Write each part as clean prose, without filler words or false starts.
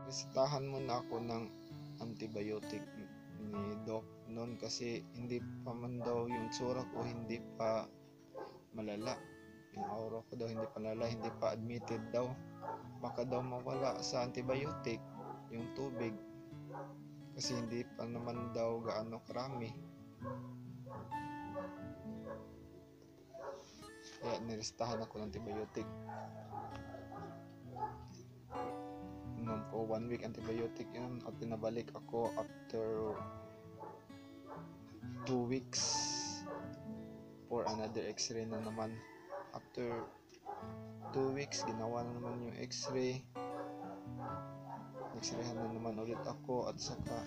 Resetahan muna ako ng antibiotic ni Doc noon kasi hindi pa man daw yung tsura ko, hindi pa malala. Yung aura ko daw hindi pa malala, hindi pa admitted daw. Baka daw mawala sa antibiotic yung tubig kasi hindi pa naman daw gaano karami. Kaya nirestahan ako ng antibiotic. Inom ko 1 week antibiotic yun at pinabalik ako after 2 weeks for another x-ray na naman. After 2 weeks ginawa na naman yung x-ray, x-rayhan na naman ulit ako at saka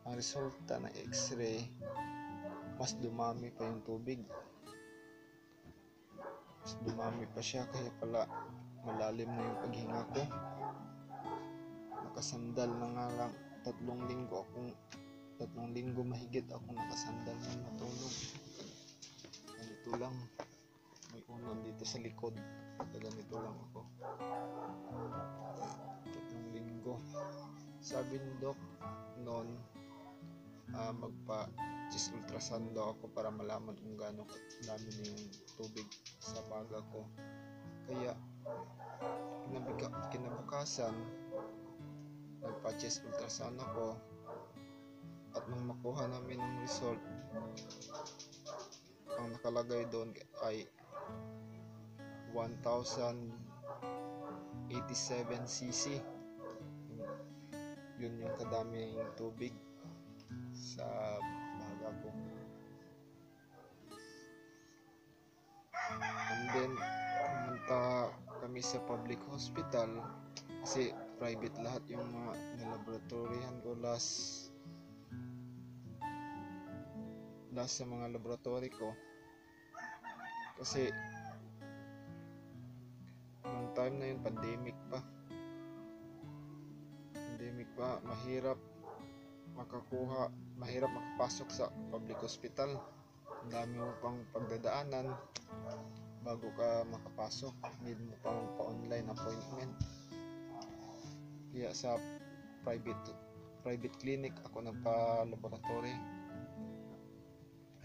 ang resulta ng x-ray mas dumami pa yung tubig, mas dumami pa siya, kaya pala malalim na yung paghinga ko. Nakasandal na nga lang 3 linggo mahigit akong nakasandal na matulog. Ganito lang, may unan dito sa likod, ganito lang ako 3 linggo. Sabi ni Doc noon, magpa-chest ultrasound daw ako para malaman kung gaano dami na yung tubig sa baga ko. Kaya kinabukasan nagpa-chest ultrasound ako at nung makuha namin ng result, ang nakalagay doon ay 1087 cc. Yun yung kadami yung tubig sa baga ko. And then pumunta kami sa public hospital kasi private lahat yung mga laboratoryhan ko last sa mga laboratory ko kasi nung time na yun pandemic pa, mahirap makapasok sa public hospital. Ang dami mo pang pagdadaanan bago ka makapasok, need mo pang pa-online appointment. Kaya sa private clinic ako nagpa-laboratory.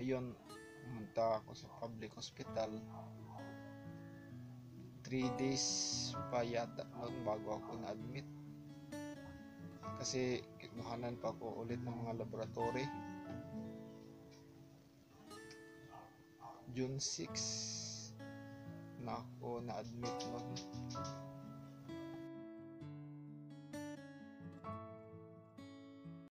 Ayun, pumunta ako sa public hospital. 3 days pa yata noon bago ako na-admit kasi kinuhanan pa ako ulit ng mga laboratory. June 6 na ako na-admit noon.